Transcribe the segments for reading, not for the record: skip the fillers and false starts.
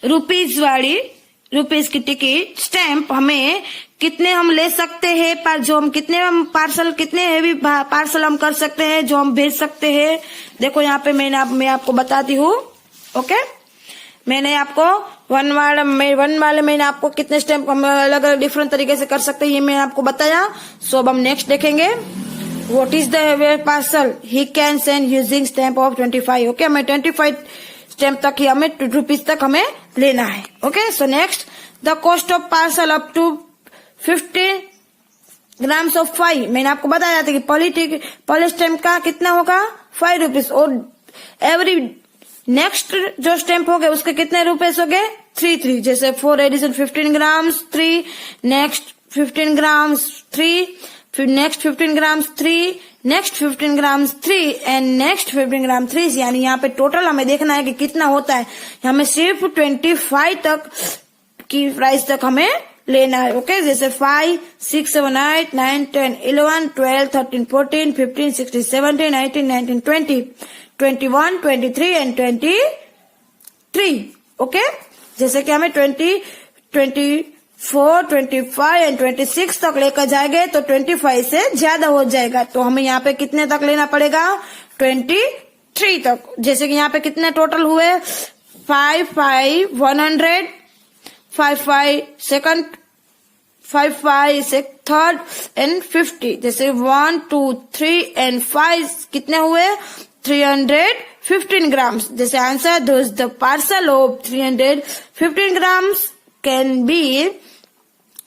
Rupees वाली rupees की ticket stamp हमें कितने हम ले सकते हैं, पर जो हम कितने हेवी पार्सल हम कर सकते हैं, जो हम भेज सकते हैं। देखो यहाँ पे मैं आपको बताती हूँ। ओके, मैंने आपको वन वाले मैंने आपको कितने स्टैम्प हम अलग अलग डिफरेंट तरीके से कर सकते हैं ये मैंने आपको बताया। सो अब हम नेक्स्ट देखेंगे। What is the parcel he can send using stamp of 25। Okay, हमें 25 स्टैम्प तक ही हमें ₹2 तक हमें लेना है। Okay, so next the cost of parcel up to 50 grams of 5। मैंने आपको बताया था कि पॉली स्टैम्प का कितना होगा ₹5 और एवरी नेक्स्ट जो स्टैम्प हो गए उसके कितने रुपए हो गए 3। जैसे 4 एडिशन 15 ग्राम्स 3, नेक्स्ट 15 ग्राम्स 3, फिर next 15 grams 3, next 15 grams 3 and next 15 ग्राम 3। यानी यहाँ पे टोटल हमें देखना है कि कितना होता है। हमें सिर्फ 25 तक की प्राइस तक हमें लेना है। ओके, जैसे 5, 6, 7, 8, 9, 10, 11, 12, 13, 14, 15, 16, 17, 18, 19, 20, 21, 23 एंड 23। ओके, जैसे कि हमें 20, 24, 25 एंड 26 तक लेकर जाएंगे तो 25 से ज्यादा हो जाएगा। तो हमें यहाँ पे कितने तक लेना पड़ेगा 23 तक। जैसे कि यहाँ पे कितने टोटल हुए 5, 5, 100, 5, 5 सेकंड, 5, 5 थर्ड एंड 50। जैसे 1, 2, 3 एंड 5 कितने हुए 315 ग्राम्स। जैसे answer the parcel of 315 grams can be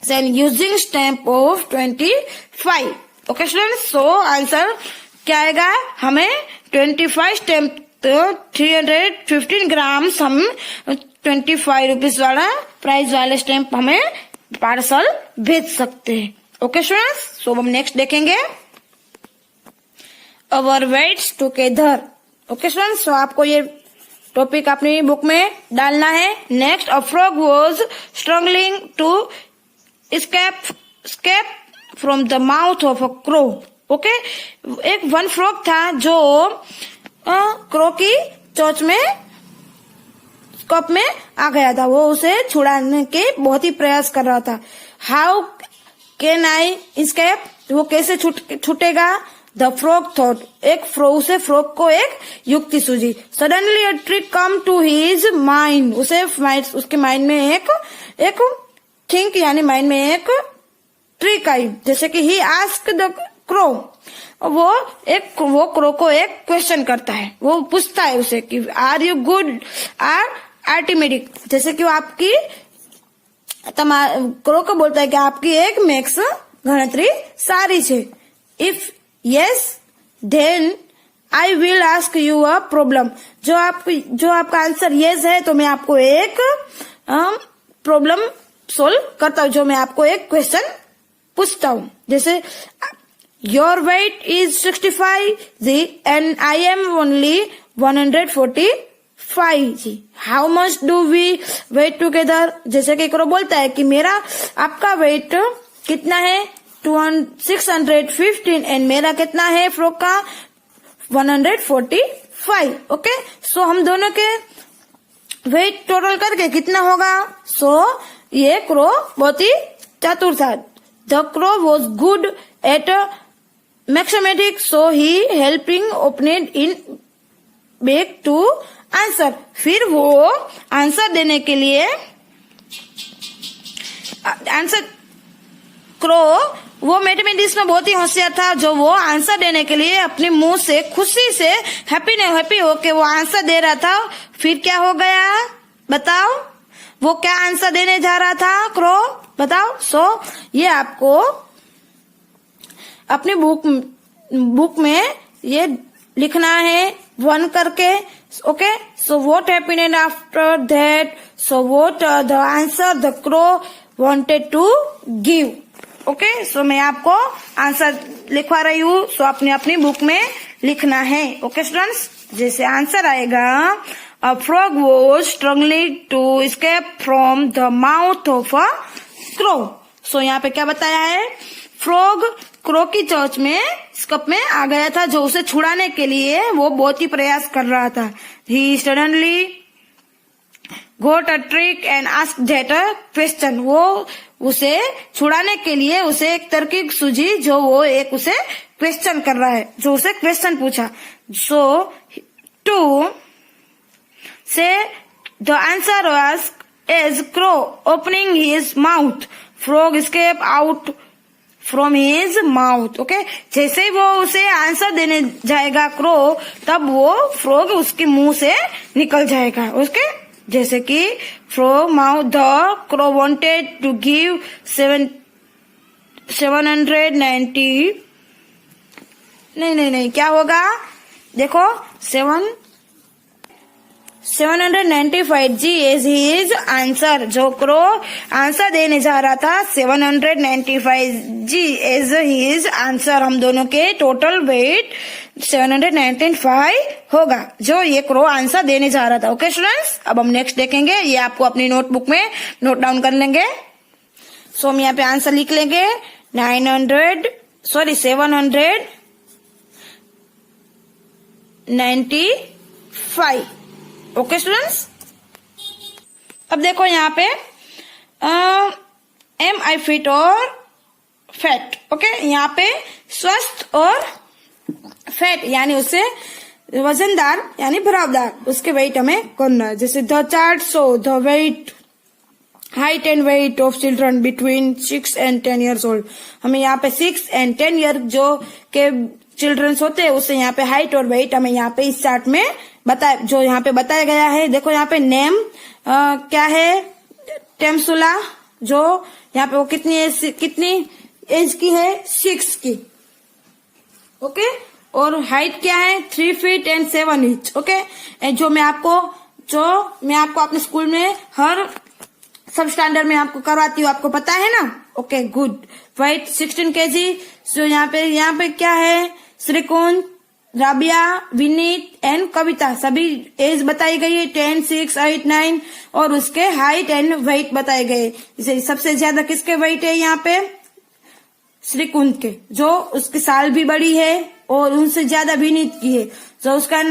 send using stamp of 25। Okay students, so answer क्या आएगा हमें 25 स्टैम्प, तो 315 ग्राम्स हम 25 रुपीज वाला प्राइस वाले स्टैम्प हमें पार्सल भेज सकते हैं। ओके स्टूडेंट्स, सो हम नेक्स्ट देखेंगे our weights together. Okay students, सो आपको ये टॉपिक अपनी बुक में डालना है। Next, a frog was struggling to escape from the mouth of a crow। Okay, एक वन फ्रॉग था जो क्रो की चोंच में कप में आ गया था। वो उसे छुड़ाने के बहुत ही प्रयास कर रहा था। हाउ कैन आई escape, वो कैसे छूटेगा। द फ्रॉग थॉट, उसे फ्रॉग को एक युक्ति सूझी। Suddenly a trick come to his mind, उसके माइंड में एक थिंक यानी माइंड में एक ट्रिक आई। जैसे कि ही आस्क द क्रो, वो क्रो को एक क्वेश्चन करता है। वो पूछता है उसे कि आर यू गुड आर आर्टिमेटिक। जैसे कि वो आपकी क्रो को बोलता है कि आपकी एक मैथ्स गणतरी सारी है। If yes then I will ask you a problem. जो आपका आंसर यस है तो मैं आपको एक प्रॉब्लम सोल्व करता हूँ, जो मैं आपको एक क्वेश्चन पूछता हूँ। जैसे your weight is 65 G and I am only 145 G, how much do we weigh together. जैसे कि क्रो बोलता है कि आपका वेट कितना है 615 एंड मेरा कितना है फ्रॉग का 145। ओके, सो हम दोनों के वेट टोटल करके कितना होगा। सो ये क्रो बहुत ही चतुर था। The crow was good at mathematics, so he helping opened in beak to answer. फिर वो आंसर देने के लिए क्रो वो मैथमेटिक्स में बहुत ही होशियार था, जो वो आंसर देने के लिए अपने मुंह से खुशी से हैप्पी होके वो आंसर दे रहा था। फिर क्या हो गया बताओ, वो क्या आंसर देने जा रहा था क्रो बताओ। सो ये आपको अपनी बुक में ये लिखना है 1 करके। Okay, so what happened after that, so what the answer the crow wanted to give. Okay, so मैं आपको आंसर लिखवा रही हूँ, सो आपने अपनी बुक में लिखना है। ओके स्टूडेंट्स, जैसे आंसर आएगा a frog was struggling to escape from the mouth of a crow. So यहाँ पे क्या बताया है, फ्रॉग क्रो की चोंच में कप में आ गया था, जो उसे छुड़ाने के लिए वो बहुत ही प्रयास कर रहा था। He suddenly got a trick and ask that a question. वो उसे छुड़ाने के लिए उसे एक तरकीब सूझी जो वो एक उसे क्वेश्चन कर रहा है, जो उसे क्वेश्चन पूछा। So to say the answer was as crow opening his mouth frog escape out from his mouth. Okay, जैसे ही वो उसे आंसर देने जाएगा क्रो, तब वो फ्रॉग उसके मुंह से निकल जाएगा। ओके, जैसे कि from mouth the crow wanted to give 790 नहीं क्या होगा, देखो 795 जी एज हिज आंसर। जो क्रो आंसर देने जा रहा था 795 जी एज हिज आंसर। हम दोनों के टोटल वेट 795 होगा जो ये क्रो आंसर देने जा रहा था। ओके स्टूडेंट्स, अब हम नेक्स्ट देखेंगे। ये आपको अपनी नोटबुक में नोट डाउन कर लेंगे। सो हम यहाँ पे आंसर लिख लेंगे 795। ओके स्टूडेंट्स, अब देखो यहाँ पे एम आई फिट और फैट। ओके, यहाँ पे स्वस्थ और फैट यानी उससे वजनदार यानी भरावदार, उसके वेट हमें करना है। जैसे the chart show the weight height and weight of children between 6 and 10 years old. हमें यहाँ पे 6 and 10 ईयर जो के चिल्ड्रंस होते हैं उससे यहाँ पे हाइट और वेट हमें यहाँ पे इस चार्ट में जो यहाँ पे बताया गया है। देखो यहाँ पे नेम क्या है, टेम्सुला, जो यहाँ पे वो कितनी एज की है, 6 की। ओके, और हाइट क्या है 3 feet and 7 inch। ओके, जो मैं आपको अपने स्कूल में हर सब स्टैंडर्ड में आपको करवाती हूँ, आपको पता है ना। Okay good. Weight 16 kg। So यहाँ पे क्या है, श्रीकुंज, राबिया, विनीत एंड कविता, सभी एज बताई गई है 10, 6, 8, 9 और उसके हाइट एंड वेट बताए गए। जैसे सबसे ज्यादा किसके वेट है यहाँ पे, श्रीकुंज के, जो उसकी साल भी बड़ी है, और उनसे ज्यादा विनीत की है, जो उसका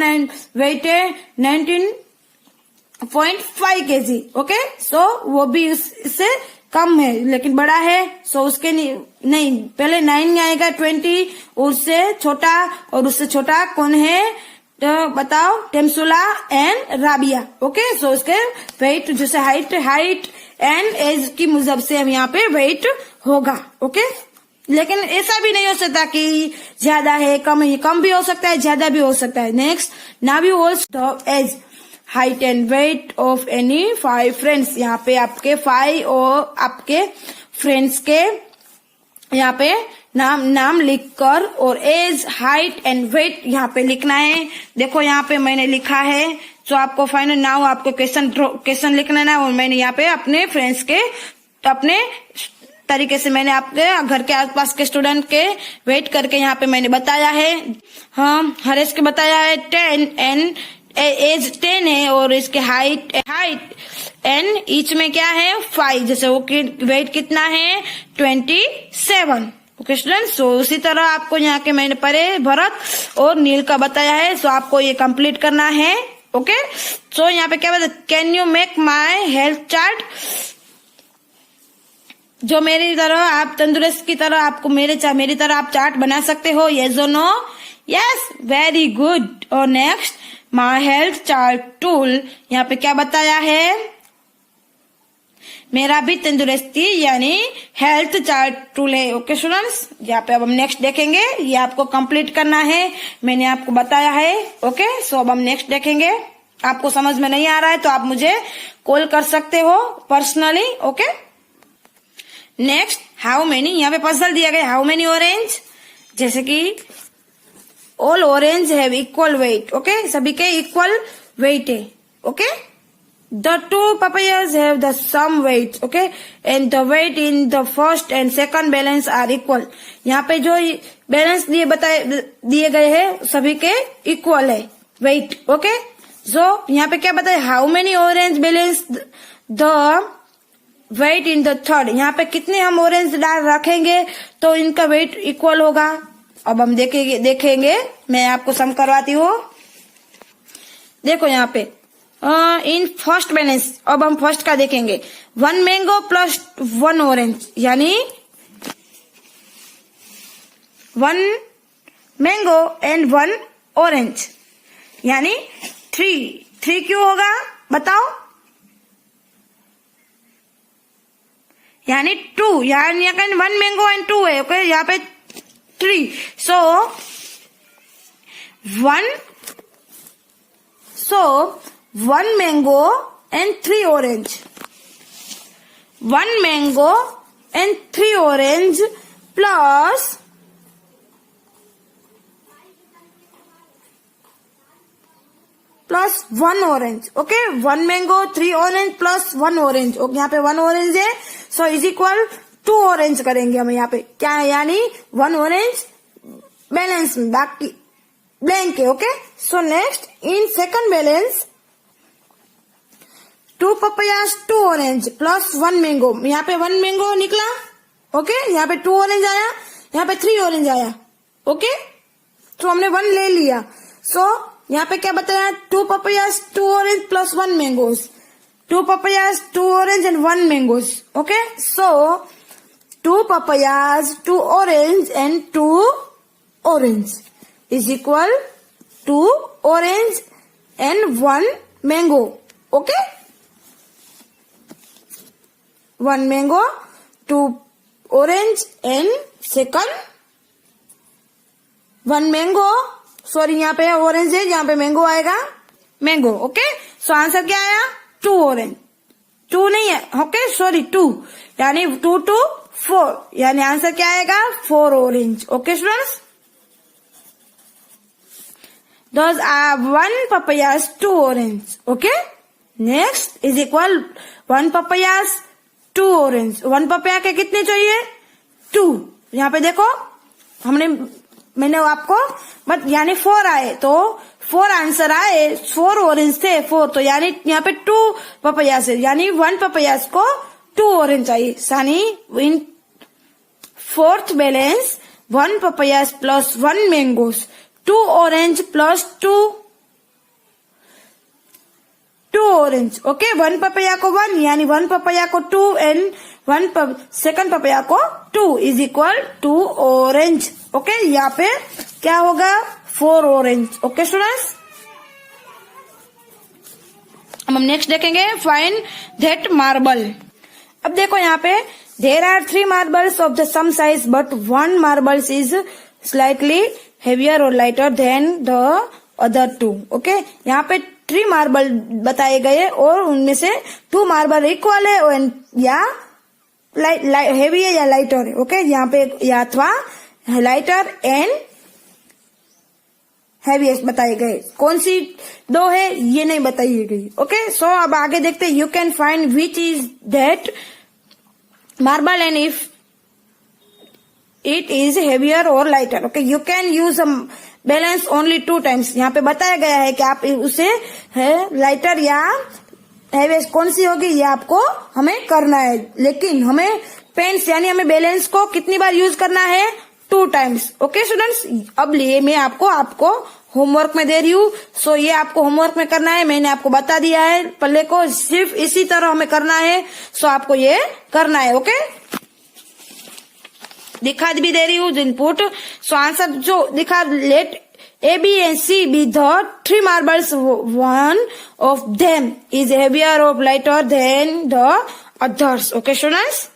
वेट है 19.5 kg। ओके, सो वो भी इससे कम है लेकिन बड़ा है। सो उसके नहीं पहले 9 आएगा, 20 उससे छोटा, और उससे छोटा कौन है तो बताओ, टेम्सुला एंड राबिया। ओके, सो उसके वेट जैसे हाइट एंड एज की मुजब से हम यहाँ पे वेट होगा। ओके, लेकिन ऐसा भी नहीं हो सकता कि ज्यादा है कम है, कम भी हो सकता है ज्यादा भी हो सकता है। Next, now you also age height and weight of any 5 friends. यहाँ पे आपके 5 और आपके फ्रेंड्स के यहाँ पे नाम लिखकर और एज, हाइट एंड वेट यहाँ पे लिखना है। देखो यहाँ पे मैंने लिखा है, जो आपको फाइनल नाउ आपको क्वेश्चन लिखना है, और मैंने यहाँ पे अपने फ्रेंड्स के अपने तरीके से मैंने आपके घर के आसपास के स्टूडेंट के वेट करके यहाँ पे मैंने बताया है। हाँ, हरेश के बताया है 10 एंड एज 10 है, और इसके हाइट एंड ईच में क्या है 5, जैसे वो वेट कितना है 27। ओके स्टूडेंट्स, सो उसी तरह आपको यहाँ के मैंने परे भरत और नील का बताया है, सो आपको ये कंप्लीट करना है। ओके, सो यहाँ पे क्या बताया, can you make my health chart, जो मेरी तरह आप तंदुरुस्त की तरह आपको मेरी तरह आप चार्ट बना सकते हो, यस और नो। Yes, very good. और next, my health chart tool, यहाँ पे क्या बताया है, मेरा भी तंदुरुस्ती यानी हेल्थ चार्ट टूल है। ओके स्टूडेंट्स, यहाँ पे अब हम नेक्स्ट देखेंगे, ये आपको कंप्लीट करना है, मैंने आपको बताया है। ओके, सो अब हम नेक्स्ट देखेंगे। आपको समझ में नहीं आ रहा है तो आप मुझे कॉल कर सकते हो personally. Okay, next, how many, यहाँ पे पजल दिया गया, हाउ मेनी ऑरेंज, जैसे कि all orange have equal weight. Okay, सभी के इक्वल वेट है। Okay, the 2 papayas have the same weight. Okay, and the weight in the first and second balance are equal. यहाँ पे जो बैलेंस दिए गए हैं सभी के इक्वल है वेट। ओके, सो यहाँ पे क्या बताए, how many orange balance the weight in the third, यहाँ पे कितने हम ऑरेंज रखेंगे तो इनका वेट इक्वल होगा। अब हम देखेंगे, मैं आपको सम करवाती हूँ। देखो यहाँ पे इन फर्स्ट बैलेंस, अब हम फर्स्ट का देखेंगे। 1 मैंगो प्लस 1 ऑरेंज, यानी 1 मैंगो एंड 1 ऑरेंज, यानी 3 क्यों होगा बताओ? यानी 2, यानी 1 मैंगो एंड 2 है। ओके, यहाँ पे 3, सो 1 mango and 3 orange, 1 mango and 3 orange plus 1 orange. Okay, 1 mango 3 orange plus 1 orange. Okay, यहाँ पे 1 ऑरेंज है, सो इज इक्वल 2 ऑरेंज करेंगे हम यहाँ पे। क्या है? यानी 1 ऑरेंज बैलेंस में, बाकी ब्लैंक है। Okay, so next in second balance 2 papayas 2 orange plus 1 mango. यहाँ पे 1 मैंगो निकला। ओके, यहाँ पे 2 ऑरेंज आया, यहाँ पे 3 ऑरेंज आया। ओके, तो हमने 1 ले लिया। सो यहाँ पे क्या बताया? 2 papayas 2 orange plus 1 mangoes, 2 papayas, 2 orange and 1 mangoes. Okay, so 2 papayas, 2 orange and 2 orange is equal to orange and 1 mango. Okay, 1 mango, 2 orange and second 1 mango. Sorry, यहाँ पे ऑरेंज है, यहाँ पे मैंगो आएगा, मैंगो। ओके, सो आंसर क्या आया? 2 orange, 2 नहीं है। ओके, सॉरी 2, यानी 2 to 4, यानी आंसर क्या आएगा? 4 orange. Okay students, those are 1 papayas 2 orange. Okay, next is equal 1 papayas 2 orange। 1 papaya के कितने चाहिए? 2। यहाँ पे देखो, मैंने आपको बट यानी 4 आए, तो 4 आंसर आए, 4 ऑरेंज थे 4, तो यानी यहाँ पे 2 पपायास है, यानी 1 पपायास को 2 ऑरेंज चाहिए। यानी in fourth balance 1 papayas plus 1 mangoes, 2 orange plus 2 orange. Okay, 1 papaya को 1, यानी 1 पपाया को 2 एंड 1 सेकंड पपाया को 2 इज इक्वल 2 ऑरेंज। ओके, यहाँ पे क्या होगा? 4 ऑरेंज। ओके स्टूडेंट्स, हम नेक्स्ट देखेंगे फाइंड दैट मार्बल। अब देखो यहाँ पे there are 3 marbles of the same size but 1 marbles is slightly heavier or lighter than the other 2। Okay, यहाँ पे 3 मार्बल बताए गए और उनमें से 2 मार्बल इक्वल है या हेवी है या लाइटर है। ओके, यहाँ पे या अथवा लाइटर एंड हैवीएस्ट बताए गए। कौन सी 2 है ये नहीं बताई गई। ओके, सो अब आगे देखते हैं। You can find which is that marble and if it is heavier or lighter. Okay, you can use balance only 2 times. यहाँ पे बताया गया है कि आप उसे लाइटर या हैवीएस्ट कौन सी होगी ये आपको हमें करना है, लेकिन हमें पेंस यानी हमें बैलेंस को कितनी बार यूज करना है? 2 टाइम्स। ओके स्टूडेंट्स, अब लिए मैं आपको होमवर्क में दे रही हूँ। सो ये आपको होमवर्क में करना है, मैंने आपको बता दिया है पल्ले को, सिर्फ इसी तरह हमें करना है। सो आपको ये करना है। ओके, दिखा भी दे रही हूँ इनपुट। सो आंसर जो दिखा, late A, B and C be the 3 marbles, one of them is heavier or lighter than the others. Okay students?